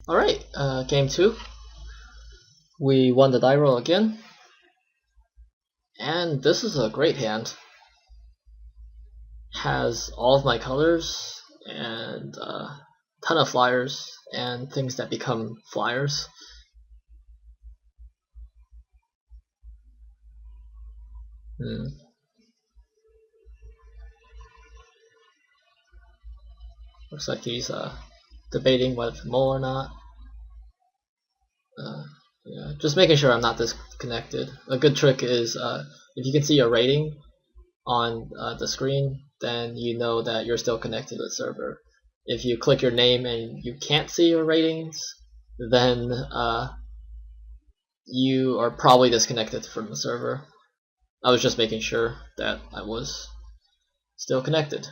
Alright, game 2. We won the die roll again. And this is a great hand. Has all of my colors and a ton of flyers and things that become flyers. Looks like he's debating whether to mull or not. Yeah, just making sure I'm not disconnected. A good trick is if you can see your rating on the screen, then you know that you're still connected to the server. If you click your name and you can't see your ratings, then you are probably disconnected from the server. I was just making sure that I was still connected.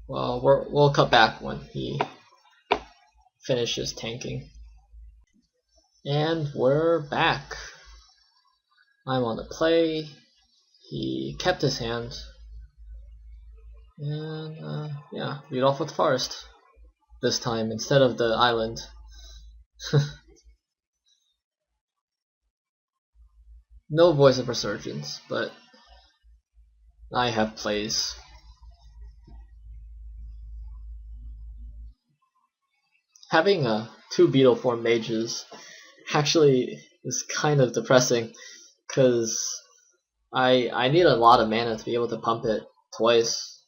Well, we'll cut back when he finishes tanking. And we're back. I'm on the play. He kept his hand. And yeah, lead off with forest. This time instead of the island. No Voice of Resurgence, but I have plays. Having two beetle form mages actually is kind of depressing, because I need a lot of mana to be able to pump it twice.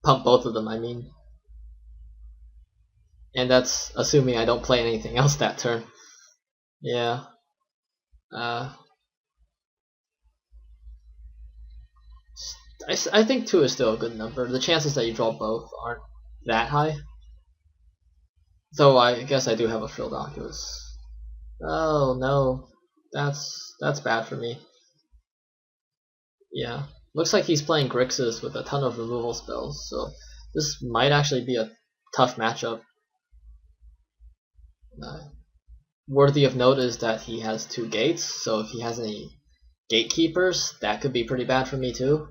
Pump both of them, I mean. And that's assuming I don't play anything else that turn. Yeah. I think 2 is still a good number. The chances that you draw both aren't that high. Though I guess I do have a Frilled Oculus. Oh no, that's bad for me. Yeah, looks like he's playing Grixis with a ton of removal spells, so this might actually be a tough matchup. Worthy of note is that he has 2 gates, so if he has any gatekeepers, that could be pretty bad for me too.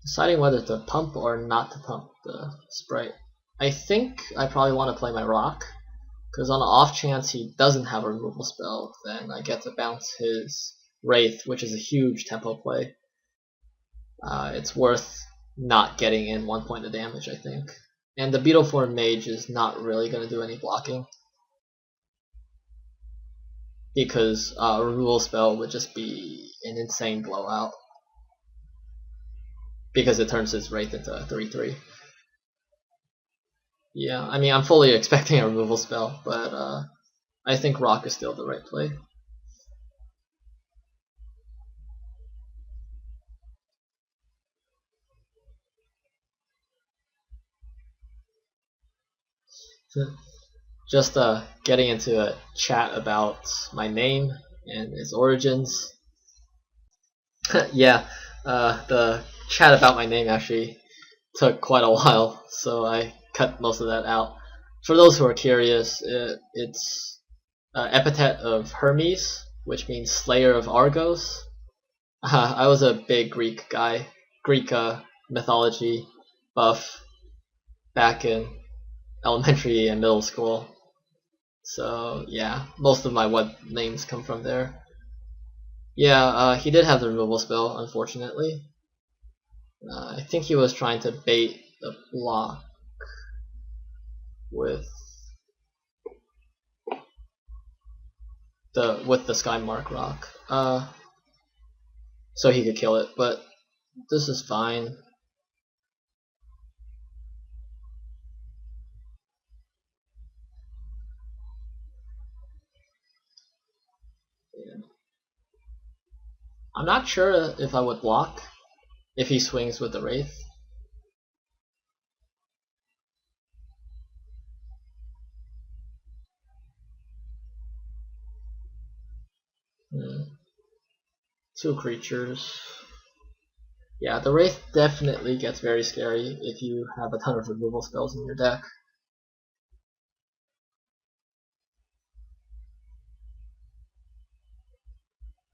Deciding whether to pump or not to pump the Sprite. I think I probably want to play my Rock, because on the off chance he doesn't have a removal spell, then I get to bounce his Wraith, which is a huge tempo play. It's worth not getting in 1 point of damage, I think. And the Beetle Form Mage is not really going to do any blocking, because a removal spell would just be an insane blowout, because it turns his Wraith into a 3/3. Yeah, I mean, I'm fully expecting a removal spell, but I think Rock is still the right play. Just getting into a chat about my name and its origins. Yeah, the chat about my name actually took quite a while, so I cut most of that out. For those who are curious, it's epithet of Hermes, which means Slayer of Argos. I was a big Greek guy, Greek mythology buff back in elementary and middle school. So yeah, most of my web names come from there. Yeah, he did have the removal spell, unfortunately. I think he was trying to bait the block with the Skymark Rock, so he could kill it. But this is fine. Yeah. I'm not sure if I would block if he swings with the Wraith. Two creatures. Yeah, the Wraith definitely gets very scary if you have a ton of removal spells in your deck.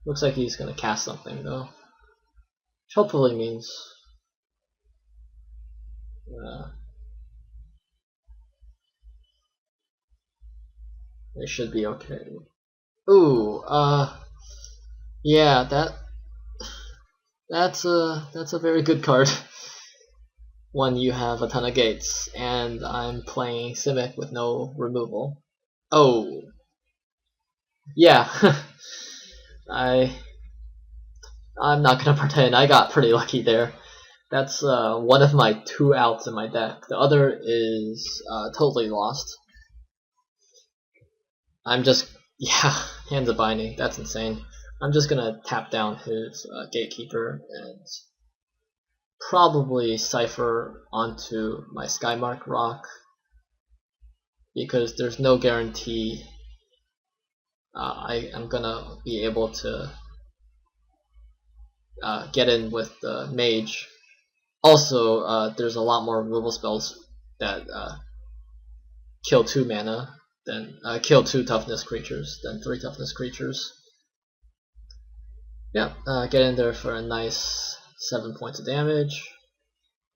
Looks like he's gonna cast something though, which hopefully means it should be okay. Ooh, yeah, that's a very good card when you have a ton of gates, and I'm playing Simic with no removal. Oh, yeah, I'm not gonna pretend. I got pretty lucky there. That's one of my 2 outs in my deck. The other is totally lost. I'm just, yeah, Hands of Binding. That's insane. I'm just gonna tap down his Gatekeeper and probably Cipher onto my Skymark Rock, because there's no guarantee I am gonna be able to get in with the Mage. Also, there's a lot more removal spells that kill 2 mana than kill 2 toughness creatures than 3 toughness creatures. Yeah, get in there for a nice 7 points of damage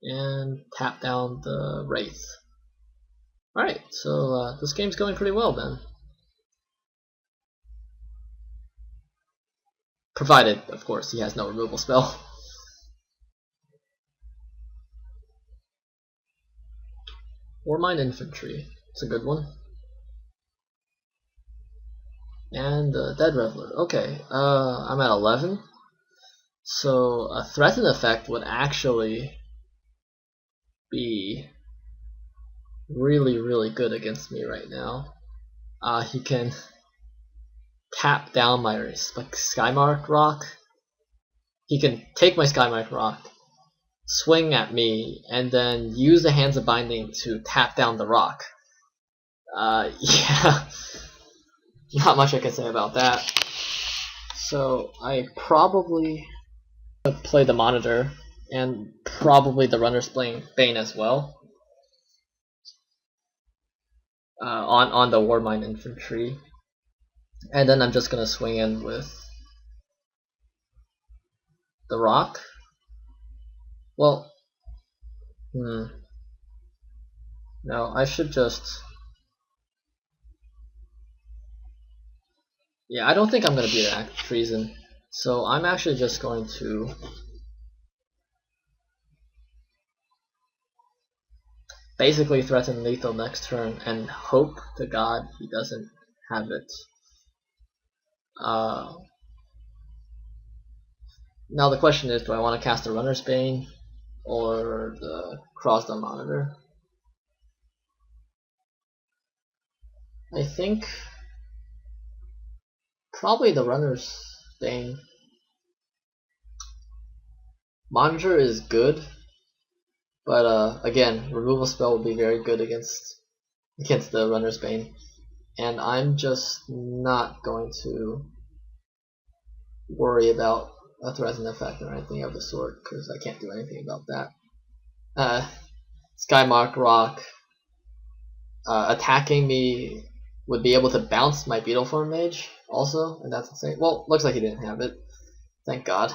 and tap down the Wraith. Alright, so this game's going pretty well then. Provided, of course, he has no removal spell. Warmind Infantry, it's a good one. And Dead Reveler. Okay, I'm at 11. So a Threaten effect would actually be really, really good against me right now. He can tap down my Skymark Rock. He can take my Skymark Rock, swing at me, and then use the Hands of Binding to tap down the rock. Yeah, not much I can say about that. So I probably play the Monitor and probably the Runner's Bane as well on the Warmind Infantry, and then I'm just gonna swing in with the Rock. Well, no, I should just. Yeah, I don't think I'm gonna be an act of treason, so I'm actually just going to basically threaten lethal next turn and hope to God he doesn't have it. Now the question is, do I want to cast the Runner's Bane or the Crossed Monitor? I think probably the Runner's Bane. Monitor is good, but again, removal spell would be very good against the Runner's Bane, and I'm just not going to worry about a Threaten effect or anything of the sort, because I can't do anything about that. Skymark Rock attacking me would be able to bounce my Beetleform Mage also, and that's insane. Well, looks like he didn't have it. Thank God.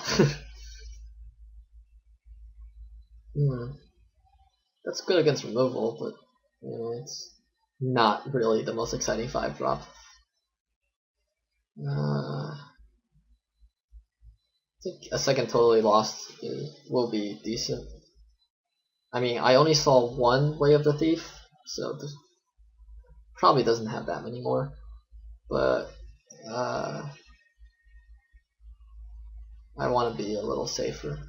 That's good against removal, but it's not really the most exciting 5-drop. I think a second totally lost will be decent. I mean, I only saw one Way of the Thief, so this probably doesn't have that many more. But I want to be a little safer.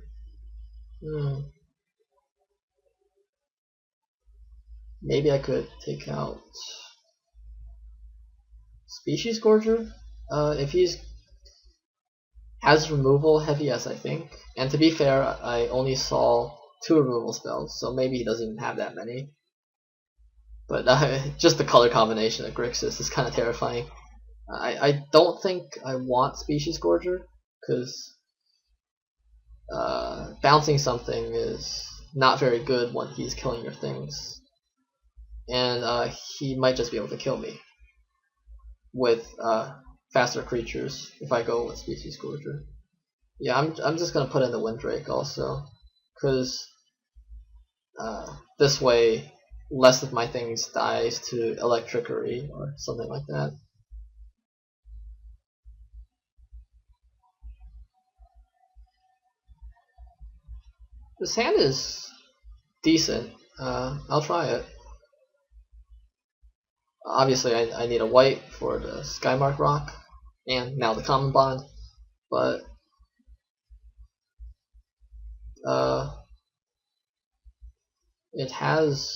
Maybe I could take out Species Gorger if he's has removal heavy, yes, I think. And to be fair, I only saw 2 removal spells, so maybe he doesn't even have that many. But just the color combination of Grixis is kind of terrifying. I don't think I want Species Gorger, because bouncing something is not very good when he's killing your things. And he might just be able to kill me with faster creatures if I go with Species Scourger. Yeah, I'm just gonna put in the Windrake also, because this way less of my things dies to Electrickery or something like that. This hand is decent. I'll try it. Obviously, I need a white for the Skymark Rock, and now the Common Bond, but it has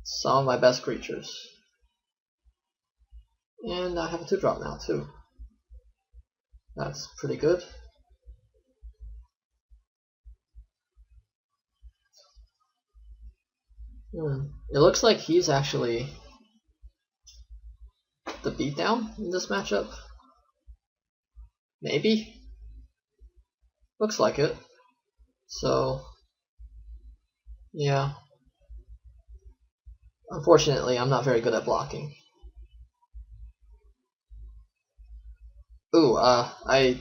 some of my best creatures. And I have a 2-drop now, too. That's pretty good. It looks like he's actually the beatdown in this matchup. Maybe? Looks like it. So, yeah. Unfortunately, I'm not very good at blocking. Ooh, I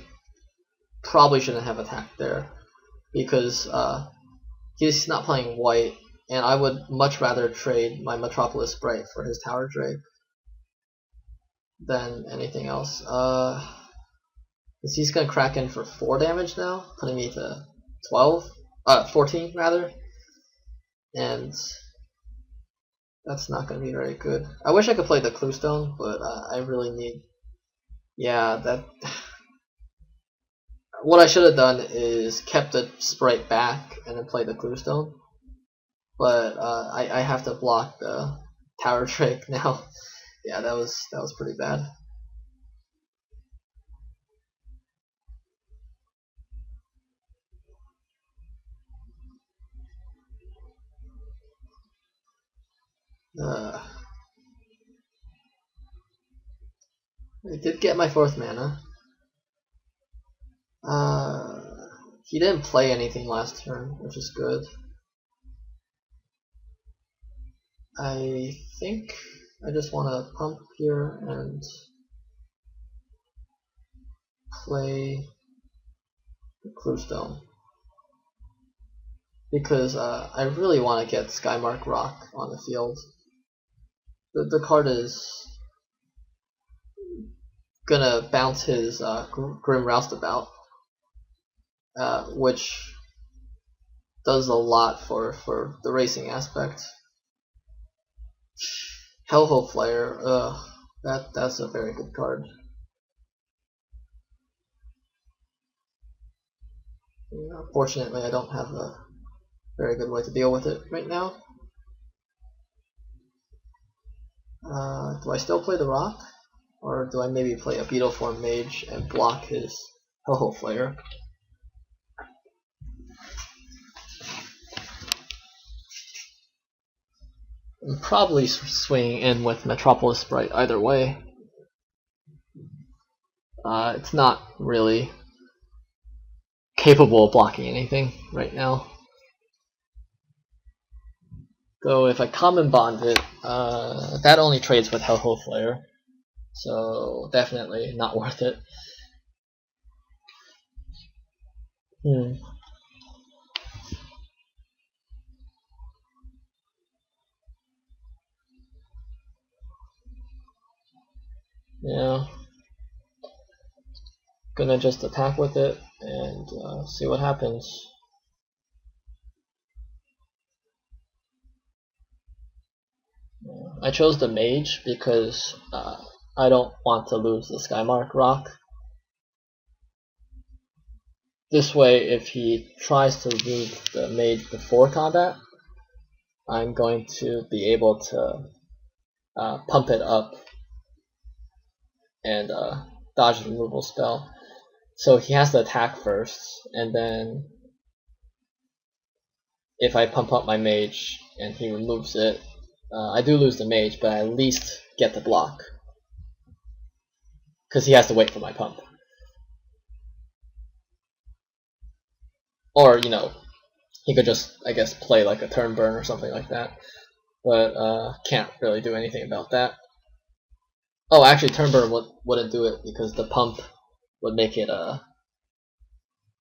probably shouldn't have attacked there, because he's not playing white, and I would much rather trade my Metropolis Sprite for his Tower Drake than anything else. Because he's gonna crack in for 4 damage now, putting me to 14 rather, and that's not gonna be very good. I wish I could play the Cluestone, but I really need. Yeah, that. What I should have done is kept the Sprite back and then play the Cluestone, but I have to block the Tower Drake now. Yeah, that was pretty bad. I did get my 4th mana. He didn't play anything last turn, which is good. I think I just want to pump here and play the Cluestone, because I really want to get Skymark Rock on the field. The card is gonna bounce his Grim Roustabout, which does a lot for the racing aspect. Hellhole Flare, that's a very good card. Fortunately, I don't have a very good way to deal with it right now. Do I still play the Rock? Or do I maybe play a Beetle Form Mage and block his Hellhole Flare? I'm probably swinging in with Metropolis Sprite either way. It's not really capable of blocking anything right now. Though if I Common Bond it, that only trades with Hellhole Flare, so definitely not worth it. Yeah. Gonna just attack with it and see what happens. I chose the Mage because I don't want to lose the Skymark Rock. This way, if he tries to move the Mage before combat, I'm going to be able to pump it up and dodge the removal spell. So he has to attack first, and then if I pump up my Mage and he removes it, I do lose the Mage, but I at least get the block, because he has to wait for my pump. Or, he could just, I guess, play like a turn burn or something like that, but can't really do anything about that. Oh, actually, turn burn wouldn't do it because the pump would make it a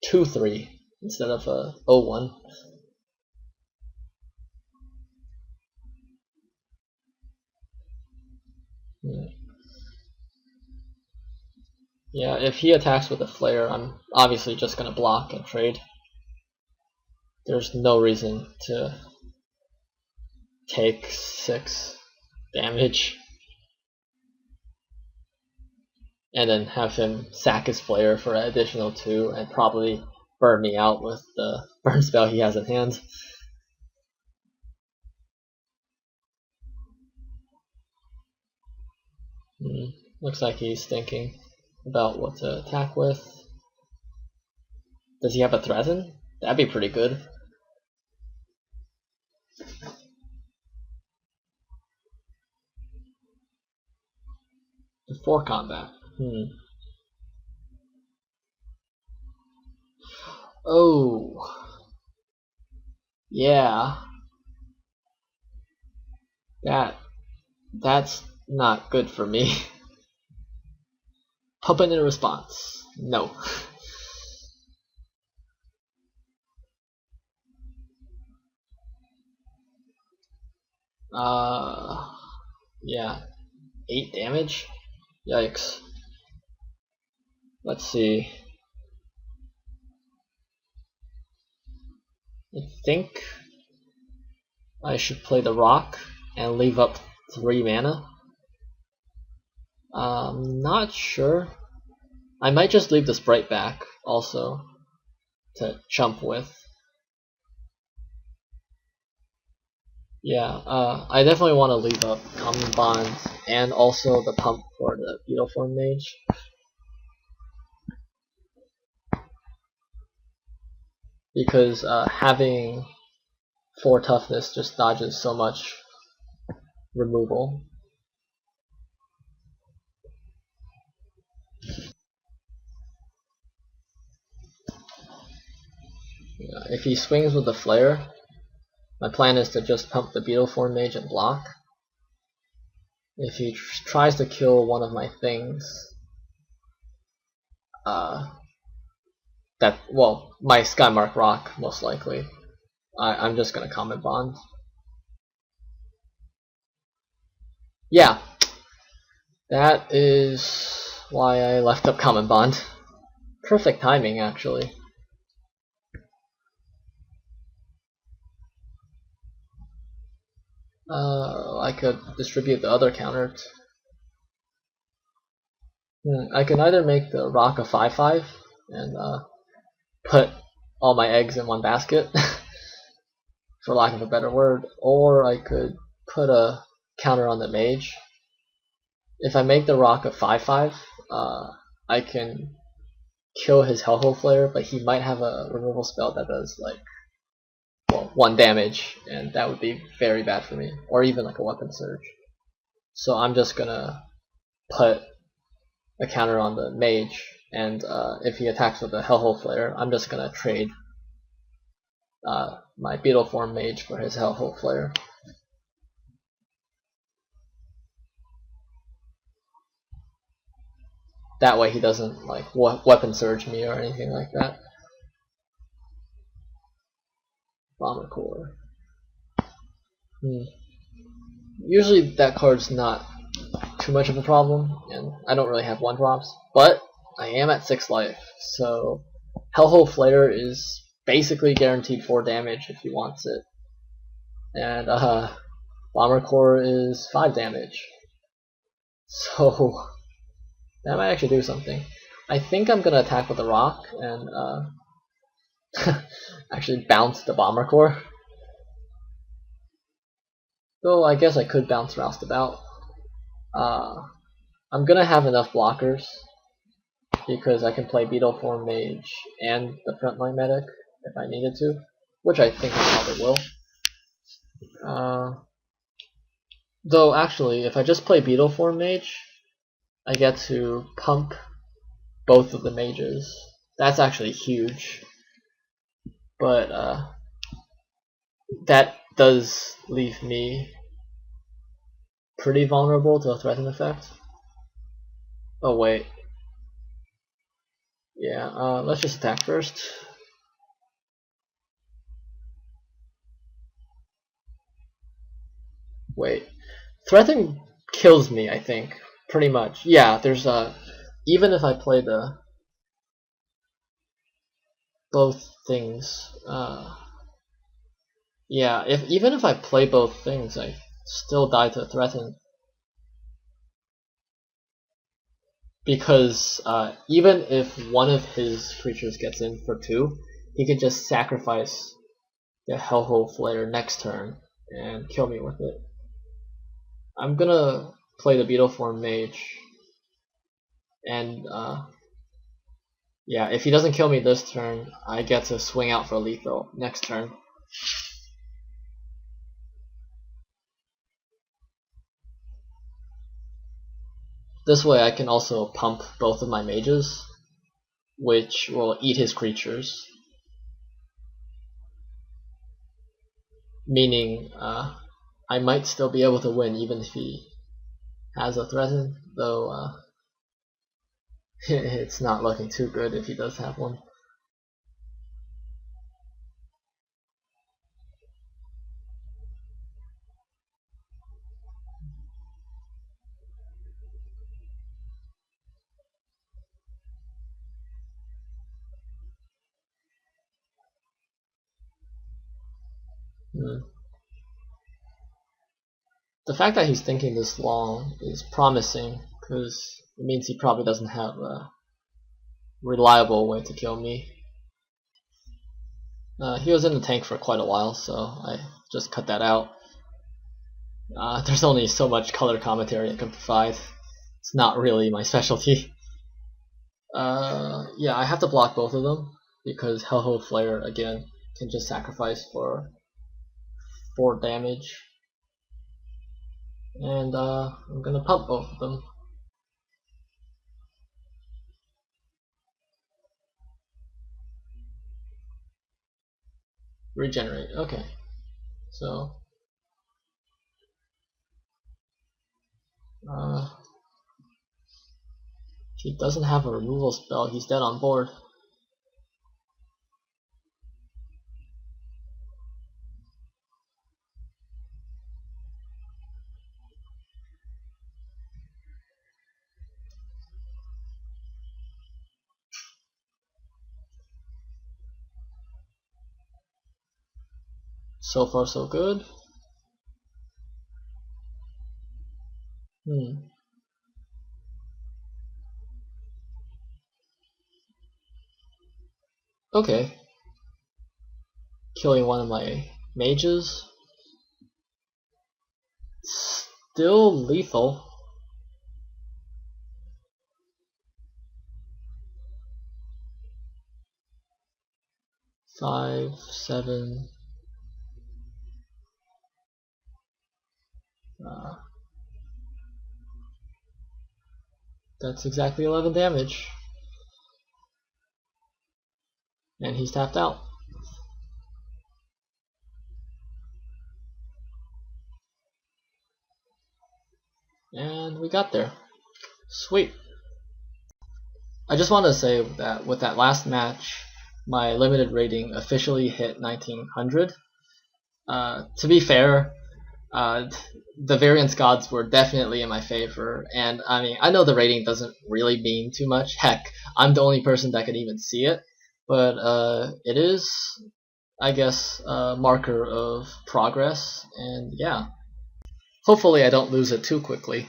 2-3 instead of a 0-1. Yeah, if he attacks with a flare, I'm obviously just gonna block and trade. There's no reason to take 6 damage and then have him sack his flare for an additional 2 and probably burn me out with the burn spell he has in hand. Looks like he's thinking about what to attack with. Does he have a threaten? That'd be pretty good. Before combat. Oh. Yeah. That's not good for me. Puppet in response. No. Yeah. 8 damage? Yikes. Let's see. I think I should play the rock and leave up 3 mana. Not sure. I might just leave the sprite back also to chump with. Yeah, I definitely want to leave up Common Bond and also the pump for the Beetle Form Mage. Because having 4 toughness just dodges so much removal. Yeah, if he swings with the flare, my plan is to just pump the Beetle Form Mage and block. If he tries to kill one of my things, my Skymark Rock most likely, I'm just gonna Comet Bond. Yeah, that is why I left up Comet Bond. Perfect timing, actually. I could distribute the other counter. I can either make the rock a 5/5 and put all my eggs in one basket, for lack of a better word, or I could put a counter on the mage. If I make the rock a 5/5, I can kill his Hellhole Flare, but he might have a removal spell that does like 1 damage, and that would be very bad for me, or even like a Weapon Surge. So I'm just gonna put a counter on the mage, and if he attacks with a Hellhole Flare, I'm just gonna trade my Beetle Form Mage for his Hellhole Flare. That way he doesn't like Weapon Surge me or anything like that. Bomber Core. Usually that card's not too much of a problem, and I don't really have 1-drops, but I am at 6 life, so Hellhole Flare is basically guaranteed 4 damage if he wants it, and Bomber Core is 5 damage, so that might actually do something. I think I'm gonna attack with the rock and actually bounce the Bomber Core. Though I guess I could bounce Roustabout. I'm gonna have enough blockers because I can play Beetle Form Mage and the Frontline Medic if I needed to, which I think I probably will. Though actually, if I just play Beetle Form Mage, I get to pump both of the mages. That's actually huge. But that does leave me pretty vulnerable to a threaten effect. Oh wait. Yeah, let's just attack first. Wait. Threaten kills me, I think. Pretty much. Yeah, there's even if I play the both things, yeah, even if I play both things, I still die to threaten. Because even if one of his creatures gets in for 2, he can just sacrifice the Hellhole Flare next turn and kill me with it. I'm gonna play the Beetle Form Mage, and yeah, if he doesn't kill me this turn, I get to swing out for lethal next turn. This way I can also pump both of my mages, which will eat his creatures. Meaning, I might still be able to win even if he has a threaten, though it's not looking too good if he does have one. The fact that he's thinking this long is promising, because it means he probably doesn't have a reliable way to kill me. He was in the tank for quite a while, so I just cut that out. There's only so much color commentary I can provide. It's not really my specialty. Yeah, I have to block both of them, because Hellhole Flare, again, can just sacrifice for 4 damage. And I'm gonna pump both of them. Regenerate, okay. So he doesn't have a removal spell, he's dead on board. So far so good. Okay. Killing one of my mages. Still lethal. Five, 7. That's exactly 11 damage. And he's tapped out. And we got there. Sweet. I just want to say that with that last match, my limited rating officially hit 1900. To be fair, the variance gods were definitely in my favor, and I mean, I know the rating doesn't really mean too much. Heck, I'm the only person that can even see it, but it is, I guess, a marker of progress, and yeah. Hopefully I don't lose it too quickly.